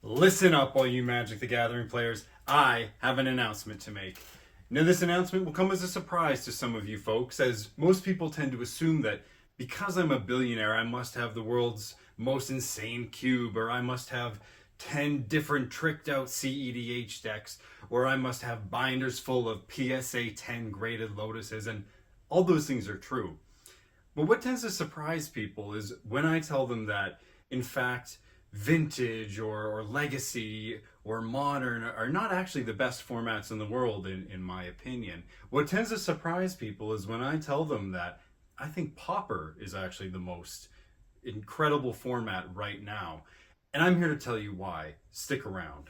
Listen up, all you Magic the Gathering players. I have an announcement to make. Now, this announcement will come as a surprise to some of you folks, as most people tend to assume that because I'm a billionaire, I must have the world's most insane cube, or I must have 10 different tricked out CEDH decks, or I must have binders full of PSA 10 graded lotuses, and all those things are true. But what tends to surprise people is when I tell them that, in fact, vintage or legacy or modern are not actually the best formats in the world, in my opinion. What tends to surprise people is when I tell them that I think Pauper is actually the most incredible format right now. And I'm here to tell you why. Stick around.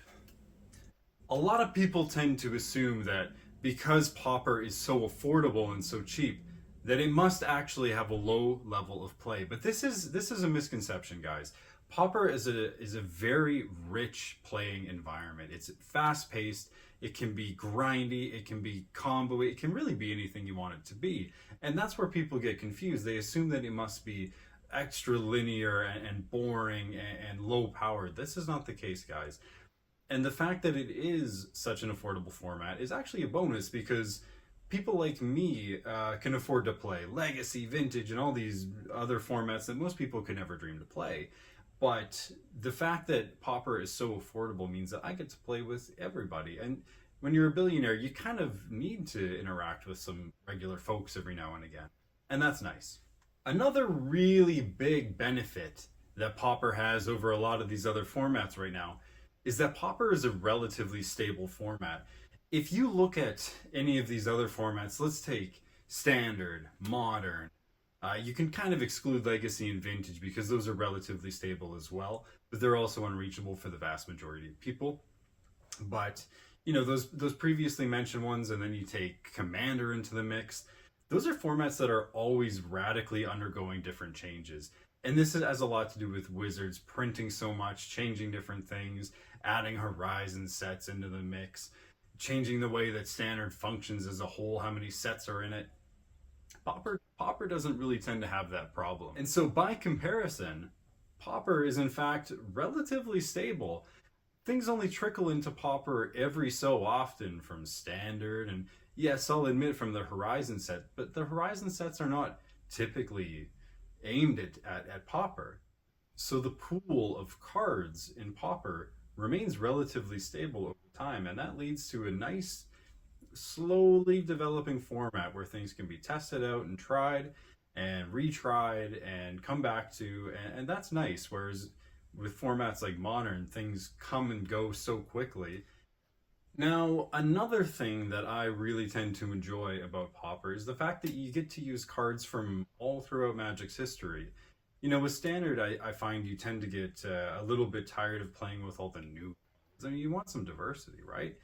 A lot of people tend to assume that because Pauper is so affordable and so cheap, that it must actually have a low level of play. But this is a misconception, guys. Pauper is a very rich playing environment. It's fast paced. It can be grindy. It can be combo. It can really be anything you want it to be. And that's where people get confused. They assume that it must be extra linear and boring and low powered. This is not the case, guys. And the fact that it is such an affordable format is actually a bonus because people like me can afford to play Legacy, Vintage, and all these other formats that most people could never dream to play. But the fact that Pauper is so affordable means that I get to play with everybody. And when you're a billionaire, you kind of need to interact with some regular folks every now and again. And that's nice. Another really big benefit that Pauper has over a lot of these other formats right now is that Pauper is a relatively stable format. If you look at any of these other formats, let's take standard, modern. You can kind of exclude legacy and vintage because those are relatively stable as well, but they're also unreachable for the vast majority of people. But those previously mentioned ones, and then you take Commander into the mix. Those are formats that are always radically undergoing different changes. And this has a lot to do with Wizards printing so much, changing different things, adding Horizon sets into the mix, changing the way that Standard functions as a whole, how many sets are in it. Pauper doesn't really tend to have that problem. And so by comparison, Pauper is in fact relatively stable. Things only trickle into Pauper every so often from Standard, and yes, I'll admit from the Horizon set, but the Horizon sets are not typically aimed at Pauper. So the pool of cards in Pauper remains relatively stable over time, and that leads to a nice, slowly developing format where things can be tested out and tried and retried and come back to, and that's nice. Whereas with formats like Modern, things come and go so quickly. Now, another thing that I really tend to enjoy about Pauper is the fact that you get to use cards from all throughout Magic's history. With Standard, I find you tend to get a little bit tired of playing with all the new. I mean, you want some diversity, right?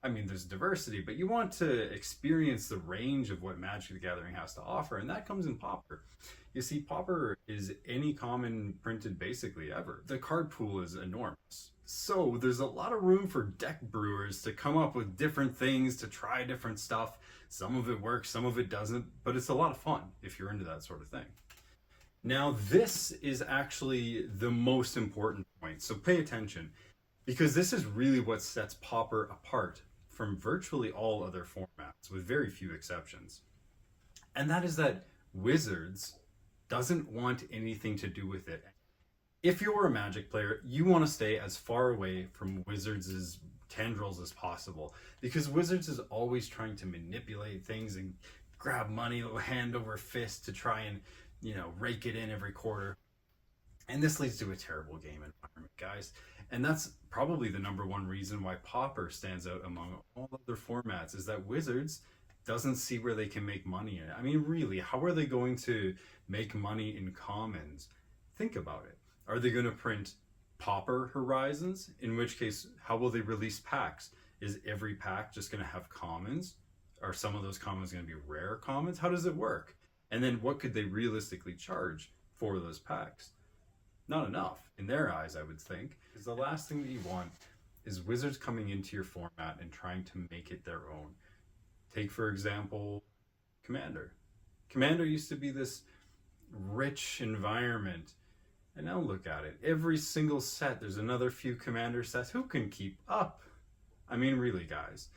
I mean, there's diversity, but you want to experience the range of what Magic the Gathering has to offer, and that comes in Pauper. You see, Pauper is any common printed basically ever. The card pool is enormous. So there's a lot of room for deck brewers to come up with different things, to try different stuff. Some of it works, some of it doesn't, but it's a lot of fun if you're into that sort of thing. Now, this is actually the most important point, so pay attention, because this is really what sets Pauper apart from virtually all other formats, with very few exceptions. And that is that Wizards doesn't want anything to do with it. If you're a Magic player, you want to stay as far away from Wizards' tendrils as possible, because Wizards is always trying to manipulate things and grab money hand over fist to try and rake it in every quarter. And this leads to a terrible game environment, guys. And that's probably the number one reason why Pauper stands out among all other formats, is that Wizards doesn't see where they can make money in it. I mean, really, how are they going to make money in commons? Think about it. Are they going to print Pauper Horizons? In which case, how will they release packs? Is every pack just going to have commons? Are some of those commons going to be rare commons? How does it work? And then what could they realistically charge for those packs? Not enough in their eyes, I would think. Because the last thing that you want is Wizards coming into your format and trying to make it their own. Take, for example, Commander. Commander used to be this rich environment, And now look at it. Every single set, there's another few commander sets. Who can keep up? I mean, really, guys.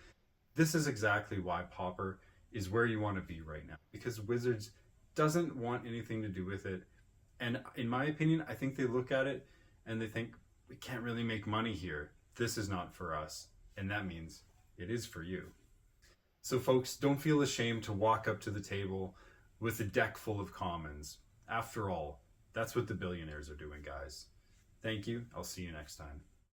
This is exactly why Pauper is where you want to be right now. Because Wizards doesn't want anything to do with it. And in my opinion, I think they look at it and they think, we can't really make money here. This is not for us. And that means it is for you. So folks, don't feel ashamed to walk up to the table with a deck full of commons. After all, that's what the billionaires are doing, guys. Thank you. I'll see you next time.